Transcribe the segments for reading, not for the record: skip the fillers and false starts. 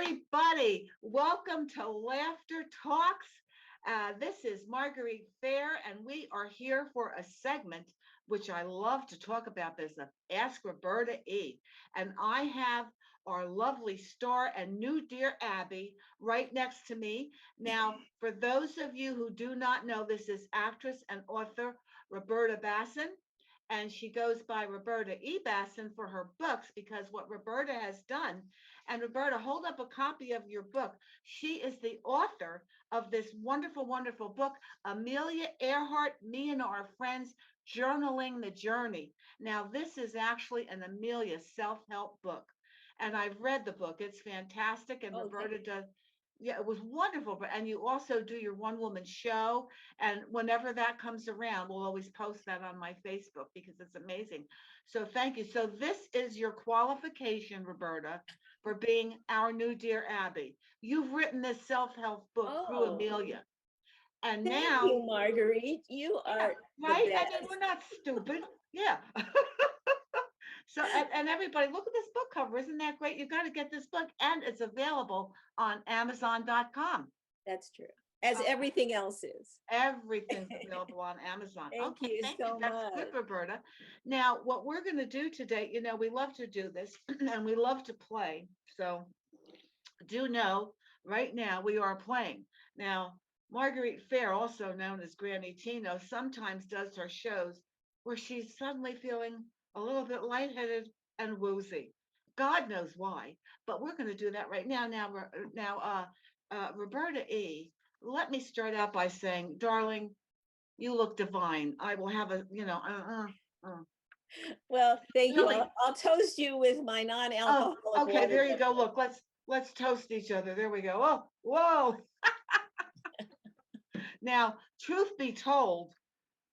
everybody. Welcome to Laughter Talks. This is Marguerite Fair, and we are here for a segment which I love to talk about. This of Ask Roberta E. And I have our lovely star and new dear Abby right next to me. Now, for those of you who do not know, this is actress and author Roberta Basson, and she goes by Roberta E. Basson for her books because what Roberta has done, and Roberta, hold up a copy of your book. She is the author of this wonderful, wonderful book, Amelia Earhart, Me and Our Friends, Journaling the Journey. Now, this is actually an Amelia self-help book, and I've read the book. It's fantastic, and Roberta does. Yeah, it was wonderful. But and you also do your one woman show. And whenever that comes around, we'll always post that on my Facebook because it's amazing. So thank you. So this is your qualification, Roberta, for being our new dear Abby. You've written this self-help book through Amelia. And Thank now you, Marguerite. You are right. I mean, we're not stupid. Yeah. So, and everybody, look at this book cover. Isn't that great? You got to get this book, and it's available on Amazon.com. That's true. As everything else is. Everything's available on Amazon. Thank you so much. That's good, Roberta. Now, what we're going to do today, we love to do this and we love to play. So, do know right now we are playing. Now, Marguerite Fair, also known as Granny Tino, sometimes does her shows where she's suddenly feeling a little bit lightheaded and woozy. God knows why, but we're going to do that right now. Roberta E., let me start out by saying, darling, you look divine. I will have a, Well, thank you. I'll toast you with my non-alcoholic okay, water. there you go. Look, let's toast each other. There we go. Oh, whoa. Now, truth be told,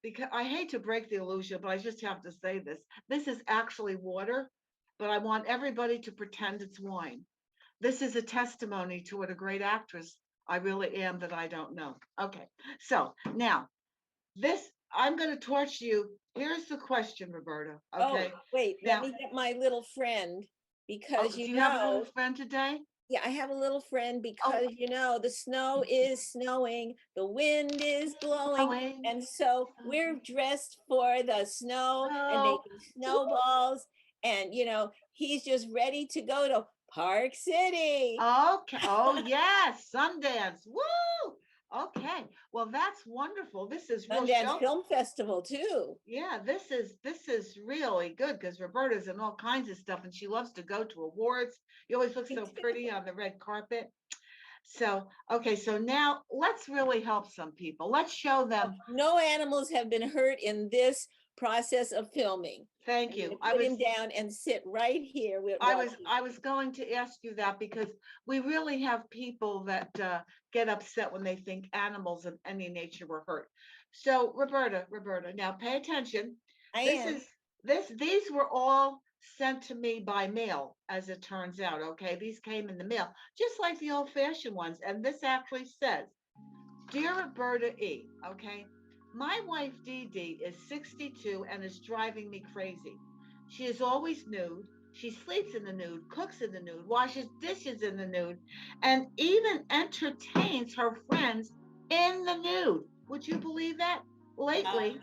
because I hate to break the illusion, but I just have to say this. This is actually water, but I want everybody to pretend it's wine. This is a testimony to what a great actress I really am that I don't know. Okay, so now I'm going to torch you. Here's the question, Roberta. Okay. Oh, wait, let me get my little friend because do you have a little friend today? Yeah, I have a little friend because the snow is snowing, the wind is blowing, and so we're dressed for the snow and making snowballs, and he's just ready to go to Park City. Okay. Oh yes, Sundance. Woo! Okay. Well, that's wonderful. This is Sundance Film Festival too. Yeah, this is really good because Roberta's in all kinds of stuff and she loves to go to awards. You always look so pretty on the red carpet. So, okay, so now let's really help some people. Let's show them. No animals have been hurt in this process of filming. Thank you. Put him down and sit right here. I was going to ask you that because we really have people that get upset when they think animals of any nature were hurt. So Roberta, now pay attention. These were all sent to me by mail, as it turns out. Okay, these came in the mail, just like the old-fashioned ones. And this actually says, "Dear Roberta E. Okay. My wife Dee Dee is 62 and is driving me crazy. She is always nude. She sleeps in the nude, cooks in the nude, washes dishes in the nude, and even entertains her friends in the nude." Would you believe that? Lately,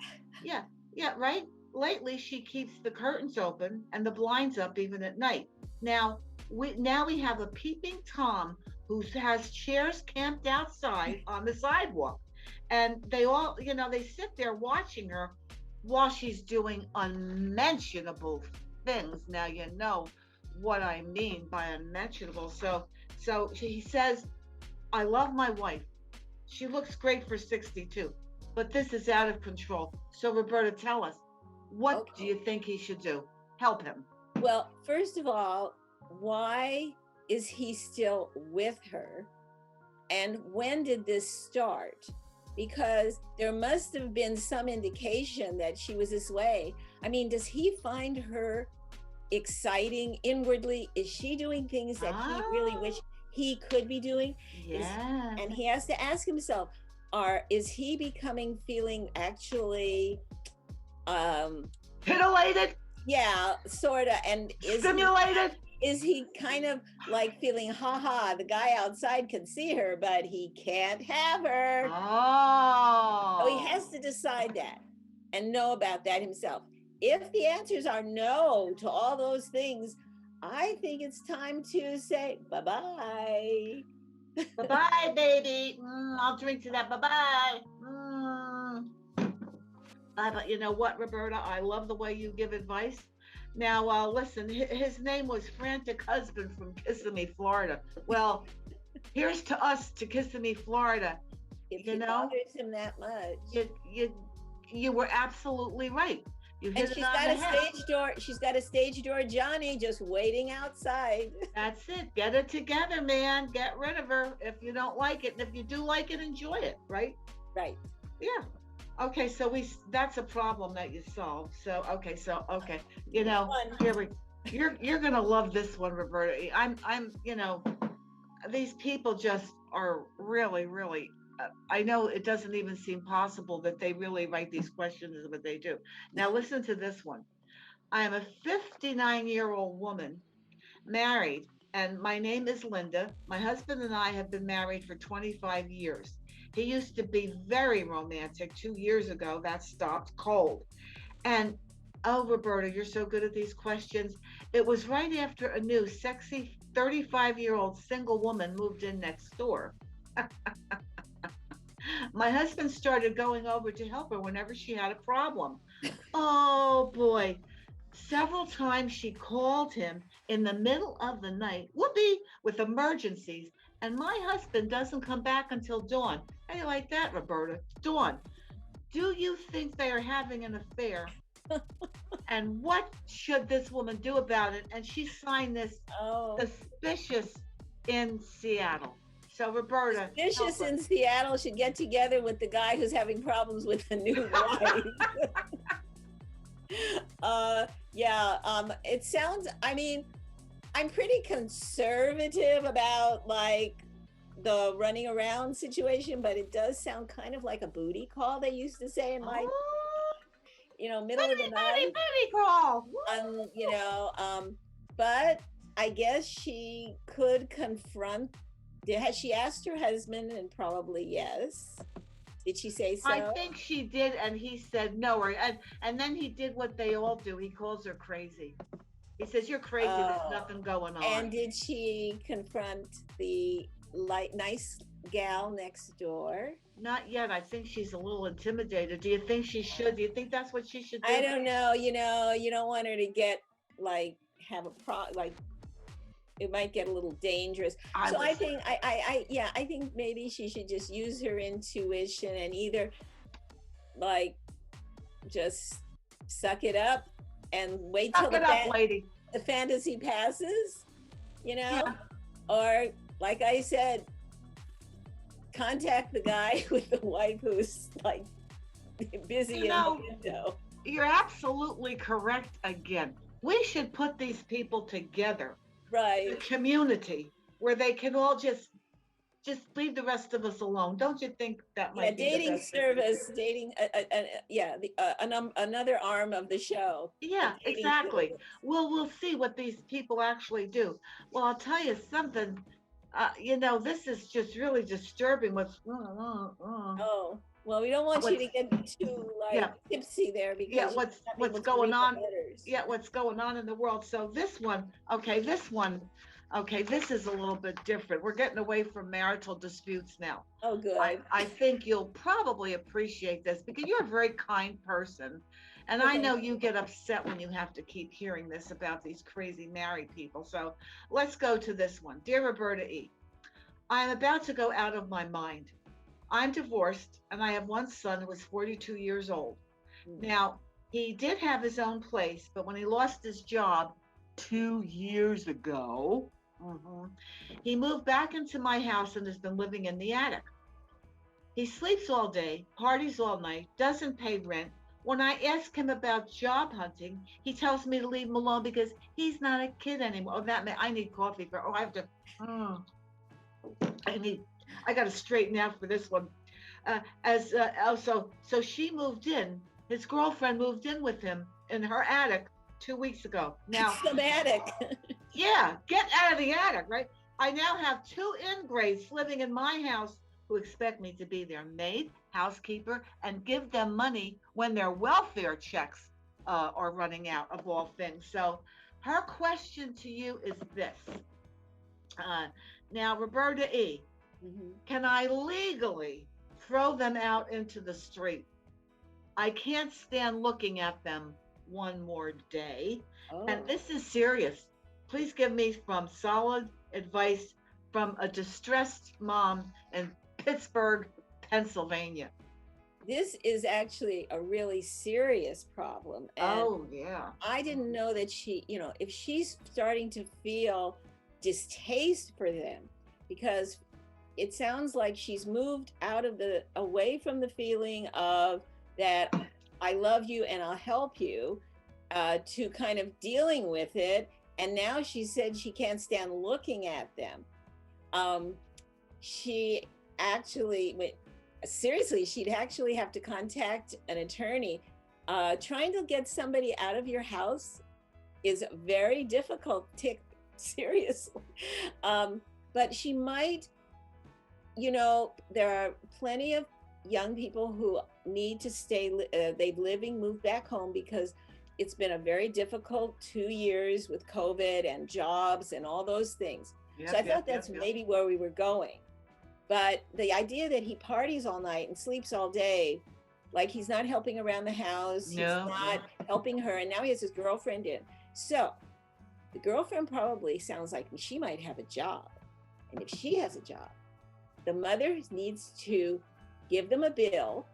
right? Lately, she keeps the curtains open and the blinds up even at night. Now we have a peeping Tom who has chairs camped outside on the sidewalk. And they all, they sit there watching her while she's doing unmentionable things. Now, you know what I mean by unmentionable. So he says, "I love my wife. She looks great for 62, but this is out of control." So Roberta, tell us, what do you think he should do? Help him. Well, first of all, why is he still with her? And when did this start? Because there must have been some indication that she was this way. I mean, does he find her exciting inwardly? Is she doing things that he really wish he could be doing? Yeah. And he has to ask himself, is he feeling actually titillated? Yeah, sort of. And stimulated? is he kind of like feeling, haha, the guy outside can see her, but he can't have her? So he has Oh. to decide that and know about that himself. If the answers are no to all those things, I think it's time to say bye-bye. Bye-bye, baby. I'll drink to that. Bye-bye. Mm. But you know what, Roberta? I love the way you give advice. Now, listen, his name was Frantic Husband from Kissimmee, Florida. Well, here's to us to Kissimmee, Florida. If You it know, bothers him that much. you were absolutely right. You And hit it she's on got the a head. stage door. She's got a stage door Johnny just waiting outside. That's it. Get it together, man. Get rid of her if you don't like it. And if you do like it, enjoy it, right? Right. Yeah. Okay, so that's a problem that you solved. So okay. You know, Fun. here we you're gonna love this one, Roberta. I'm these people just are really, really I know it doesn't even seem possible that they really write these questions, but they do. Now listen to this one. I am a 59-year-old woman, married, and my name is Linda. My husband and I have been married for 25 years. He used to be very romantic 2 years ago. That stopped cold. And oh, Roberta, you're so good at these questions. It was right after a new sexy 35-year-old single woman moved in next door. My husband started going over to help her whenever she had a problem. Oh boy. Several times she called him in the middle of the night, whoopee, with emergencies, and my husband doesn't come back until dawn. How do you like that, Roberta? Dawn. Do you think they are having an affair? And what should this woman do about it? And she signed this Oh. suspicious in Seattle. So, Roberta, help Suspicious us. in Seattle should get together with the guy who's having problems with the new wife. Yeah, it sounds, I mean, I'm pretty conservative about like the running around situation, but it does sound kind of like a booty call, they used to say in my, Oh, middle of the night. booty call. But I guess she could confront. Had she asked her husband? And probably yes. Did she say so? I think she did, and he said no. And then he did what they all do. He calls her crazy. He says, "You're crazy. There's nothing going on." And did she confront the nice gal next door? Not yet. I think she's a little intimidated. Do you think she should? Do you think that's what she should do? I don't know. You don't want her to get like have a like. It might get a little dangerous. I think I think maybe she should just use her intuition and either like just suck it up and wait till lady. The fantasy passes, Yeah. or like I said, contact the guy with the wife who's like busy in the window. You're absolutely correct again. We should put these people together. Right. A community where they can all just leave the rest of us alone. Don't you think that might be dating the best service, dating, another arm of the show. Yeah, exactly. We'll see what these people actually do. Well, I'll tell you something. This is just really disturbing. Oh, well, we don't want you to get too tipsy there because what's going on? Yeah, what's going on in the world? So this one, this is a little bit different. We're getting away from marital disputes now. Oh, good. I think you'll probably appreciate this because you're a very kind person. And I know you get upset when you have to keep hearing this about these crazy married people. So let's go to this one. Dear Roberta E., I am about to go out of my mind. I'm divorced and I have one son who is 42 years old. Now, he did have his own place, but when he lost his job 2 years ago, he moved back into my house and has been living in the attic. He sleeps all day, parties all night, doesn't pay rent. When I ask him about job hunting, he tells me to leave him alone because he's not a kid anymore. Oh, I need coffee I have to. I got to straighten out for this one. So she moved in. His girlfriend moved in with him in her attic 2 weeks ago. Now, Somatic. yeah, get out of the attic, right? I now have two ingrates living in my house who expect me to be their maid, housekeeper, and give them money when their welfare checks are running out of all things. So, her question to you is this. Uh, Now, Roberta E., Mhm. can I legally throw them out into the street? I can't stand looking at them one more day. And Oh, this is serious. Please give me some solid advice from a distressed mom in Pittsburgh, Pennsylvania. this is actually a really serious problem. And Oh, yeah. I didn't know that if she's starting to feel distaste for them, because it sounds like she's moved away from the feeling of that I love you and I'll help you, to kind of dealing with it. And now she said she can't stand looking at them. Um, she actually, seriously, she'd actually have to contact an attorney. Trying to get somebody out of your house is very difficult. Seriously. Um, but she might, there are plenty of young people who need to stay, they've moved back home because it's been a very difficult 2 years with COVID and jobs and all those things. So I thought that's maybe where we were going. But the idea that he parties all night and sleeps all day, like he's not helping around the house, he's not helping her, and now he has his girlfriend in. So the girlfriend probably sounds like she might have a job. And if she has a job, the mother needs to give them a bill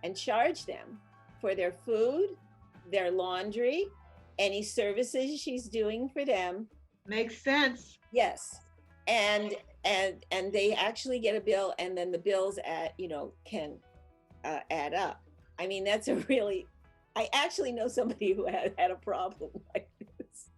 and charge them for their food, their laundry, any services she's doing for them. Makes sense. Yes. And they actually get a bill, and then the bills can add up. I mean, I actually know somebody who had a problem like this.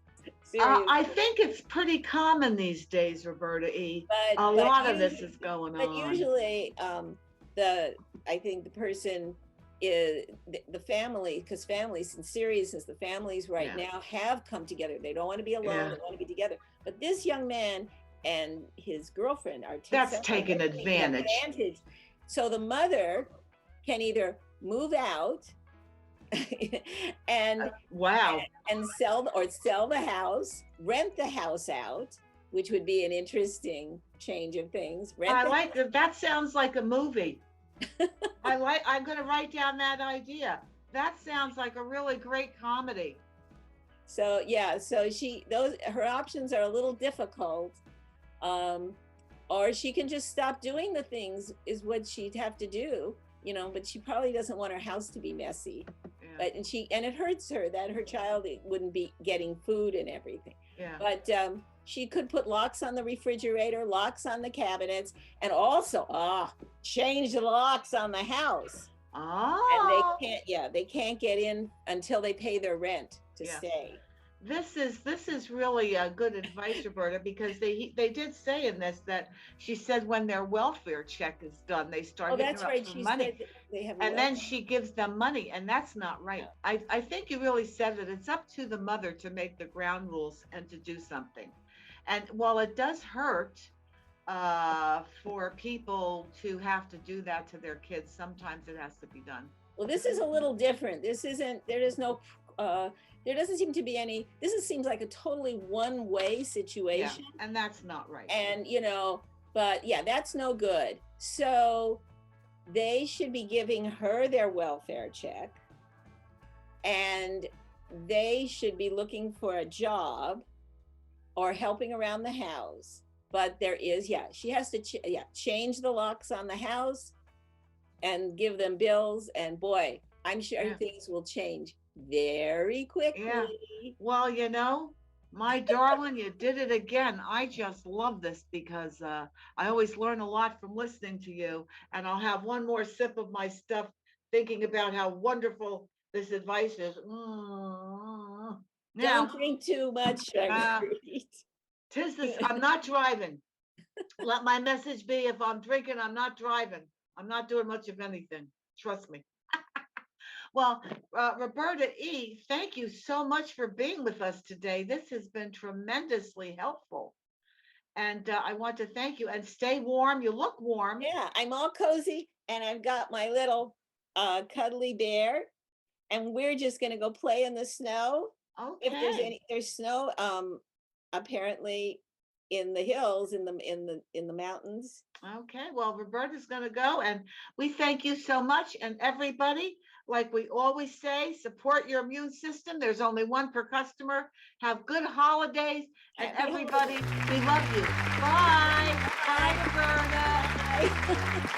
I think it's pretty common these days, Roberta E. A lot of this is going on. But usually, I think the person is the family, because families in seriousness, the families right now have come together. They don't want to be alone. They want to be together. But this young man and his girlfriend are taking advantage. So the mother can either move out and and sell the house, rent the house out, which would be an interesting change of things. That sounds like a movie. I'm going to write down that idea. That sounds like a really great comedy. So her options are a little difficult. Or she can just stop doing the things is what she'd have to do, but she probably doesn't want her house to be messy. But and it hurts her that her child wouldn't be getting food and everything. But she could put locks on the refrigerator, locks on the cabinets, and also change the locks on the house. And they can't get in until they pay their rent to stay. This is really good advice, Roberta, because they did say in this that she said when their welfare check is done, they start hitting her up for money, and then she gives them money, and that's not right. I think you really said that it's up to the mother to make the ground rules and to do something. And while it does hurt for people to have to do that to their kids, sometimes it has to be done. Well, this is a little different. There doesn't seem to be any, seems like a totally one-way situation. And that's not right. And, but that's no good. So they should be giving her their welfare check, and they should be looking for a job or helping around the house. But she has to change the locks on the house and give them bills. And boy, I'm sure things will change very quickly. Well, my darling, you did it again. I just love this because I always learn a lot from listening to you. And I'll have one more sip of my stuff thinking about how wonderful this advice is. Don't drink too much. I'm not driving. Let my message be, if I'm drinking, I'm not driving. I'm not doing much of anything. Trust me. Well, Well, Roberta E., thank you so much for being with us today. This has been tremendously helpful. And I want to thank you and stay warm. You look warm. Yeah, I'm all cozy and I've got my little cuddly bear and we're just gonna go play in the snow. If Okay. there's snow, apparently in the hills, in the mountains. Okay. Well, Roberta's going to go. And we thank you so much. And everybody, like we always say, support your immune system. There's only one per customer. Have good holidays. And Happy everybody, holidays. we love you. Bye. Bye, Bye. Roberta. Bye.